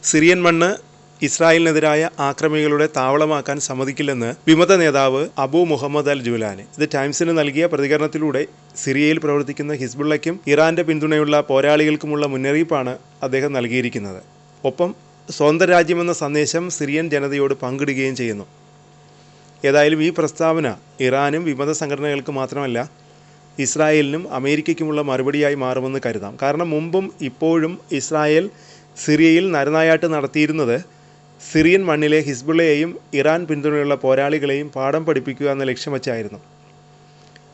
Syrian മണ്ണ് ഇസ്രായേലിനെതിരായ ആക്രമികളുടെ താവളമാക്കാൻ സമ്മതിക്കില്ലെന്ന് വിമത നേതാവ് അബു മുഹമ്മദ് അൽ ജുലാനി ഇത് ടൈംസിന് നൽകിയ പ്രതികരണത്തിലൂടെ സിറിയയിൽ പ്രവർത്തിക്കുന്ന ഹിസ്ബുള്ളയ്ക്കും ഇറാന്റെ പിന്തുണയുള്ള പോരാളികൾക്കുമുള്ള മുന്നറിയിപ്പാണ് അദ്ദേഹം നൽകിയിരിക്കുന്നത്. ഒപ്പം സ്വന്തം രാജ്യമെന്ന സന്ദേശം സിറിയൻ ജനതയോട് പങ്കിടുകയും ചെയ്യുന്നു. ഏതായാലും ഈ പ്രസ്താവന ഇറാനും വിമത സംഘടനകൾക്ക് മാത്രമല്ല ഇസ്രായേലിനും അമേരിക്കയ്ക്കുമുള്ള മറുപടിയായി മാറുമെന്ന് കരുതാം. കാരണം മുമ്പും ഇപ്പോഴും ഇസ്രായേൽ സിറിയയിൽ നരനായാട്ട് നടത്തിയിരുന്നത് സിറിയൻ മണ്ണിലെ ഹിസ്ബുള്ളയെയും ഇറാൻ പിന്തുണയുള്ള പോരാളികളെയും പാഠം പഠിപ്പിക്കുക എന്ന ലക്ഷ്യം വച്ചായിരുന്നു.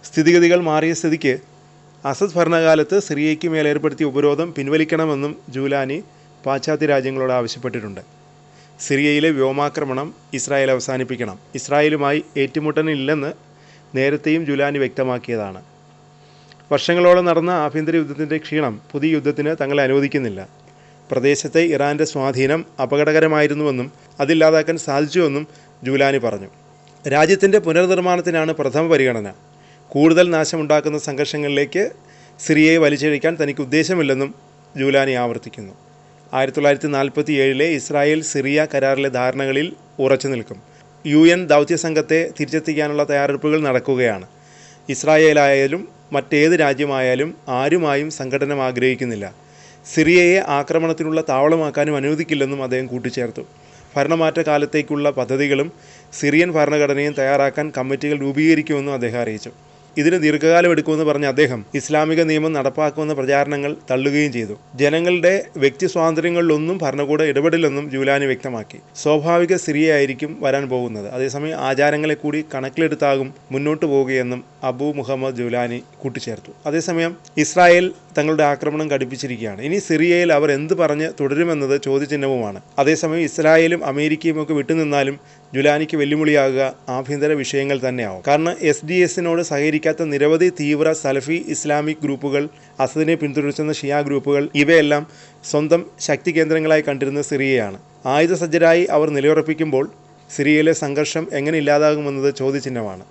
സ്ഥിതിഗതികൾ മാറിയ സ്ഥിതിക്ക് അസദ് ഭരണകാലത്ത് സിറിയയ്ക്ക് മേലേർപ്പെടുത്തിയ ഉപരോധം പിൻവലിക്കണമെന്നും ജൂലാനി പാശ്ചാത്യ രാജ്യങ്ങളോട് ആവശ്യപ്പെട്ടിട്ടുണ്ട്. സിറിയയിലെ വ്യോമാക്രമണം ഇസ്രായേൽ അവസാനിപ്പിക്കണം. ഇസ്രായേലുമായി ഏറ്റുമുട്ടലില്ലെന്ന് നേരത്തെയും ജൂലാനി വ്യക്തമാക്കിയതാണ്. വർഷങ്ങളോളം നടന്ന ആഭ്യന്തര യുദ്ധത്തിൻ്റെ ക്ഷീണം പുതിയ യുദ്ധത്തിന് തങ്ങളെ അനുവദിക്കുന്നില്ല. പ്രദേശത്തെ ഇറാൻ്റെ സ്വാധീനം അപകടകരമായിരുന്നുവെന്നും അതില്ലാതാക്കാൻ സാധിച്ചുവെന്നും ജൂലാനി പറഞ്ഞു. രാജ്യത്തിൻ്റെ പുനർനിർമ്മാണത്തിനാണ് പ്രഥമ പരിഗണന. കൂടുതൽ നാശമുണ്ടാക്കുന്ന സംഘർഷങ്ങളിലേക്ക് സിറിയയെ വലിച്ചിഴയ്ക്കാൻ തനിക്ക് ഉദ്ദേശമില്ലെന്നും ജൂലാനി ആവർത്തിക്കുന്നു. 1947 ഇസ്രായേൽ സിറിയ കരാറിലെ ധാരണകളിൽ ഉറച്ചു നിൽക്കും. UN ദൗത്യസംഘത്തെ തിരിച്ചെത്തിക്കാനുള്ള തയ്യാറെടുപ്പുകൾ നടക്കുകയാണ്. ഇസ്രായേലായാലും മറ്റേത് രാജ്യമായാലും ആരുമായും സംഘടന ആഗ്രഹിക്കുന്നില്ല. സിറിയയെ ആക്രമണത്തിനുള്ള താവളമാക്കാനും അനുവദിക്കില്ലെന്നും അദ്ദേഹം കൂട്ടിച്ചേർത്തു. ഭരണമാറ്റ കാലത്തേക്കുള്ള പദ്ധതികളും സിറിയൻ ഭരണഘടനയും തയ്യാറാക്കാൻ കമ്മിറ്റികൾ രൂപീകരിക്കുമെന്നും അദ്ദേഹം അറിയിച്ചു. ഇതിന് ദീർഘകാലം എടുക്കുമെന്ന് പറഞ്ഞ അദ്ദേഹം ഇസ്ലാമിക നിയമം നടപ്പാക്കുമെന്ന പ്രചാരണങ്ങൾ തള്ളുകയും ചെയ്തു. ജനങ്ങളുടെ വ്യക്തി സ്വാതന്ത്ര്യങ്ങളിലൊന്നും ഭരണകൂടം ഇടപെടില്ലെന്നും ജൂലാനി വ്യക്തമാക്കി. സ്വാഭാവിക സിറിയയായിരിക്കും വരാൻ പോകുന്നത്. അതേസമയം ആചാരങ്ങളെ കൂടി കണക്കിലെടുത്താകും മുന്നോട്ട് പോവുകയെന്നും അബു മുഹമ്മദ് ജൂലാനി കൂട്ടിച്ചേർത്തു. അതേസമയം ഇസ്രായേൽ തങ്ങളുടെ ആക്രമണം കടുപ്പിച്ചിരിക്കുകയാണ്. ഇനി സിറിയയിൽ അവർ എന്ത് പറഞ്ഞ് തുടരുമെന്നത് ചോദ്യചിഹ്നവുമാണ്. അതേസമയം ഇസ്രായേലും അമേരിക്കയും ഒക്കെ വിട്ടുനിന്നാലും ജുലാനിക്ക് വെല്ലുവിളിയാകുക ആഭ്യന്തര വിഷയങ്ങൾ തന്നെയാവും. കാരണം SDS-നോട് സഹകരിക്കാത്ത നിരവധി തീവ്ര സലഫി ഇസ്ലാമിക് ഗ്രൂപ്പുകൾ, അസദിനെ പിന്തുണച്ചുന്ന ഷിയ ഗ്രൂപ്പുകൾ, ഇവയെല്ലാം സ്വന്തം ശക്തി കേന്ദ്രങ്ങളായി കണ്ടിരുന്ന സിറിയയാണ്. ആയുധസജ്ജരായി അവർ നിലയുറപ്പിക്കുമ്പോൾ സിറിയയിലെ സംഘർഷം എങ്ങനെ ഇല്ലാതാകുമെന്നത് ചോദ്യചിഹ്നമാണ്.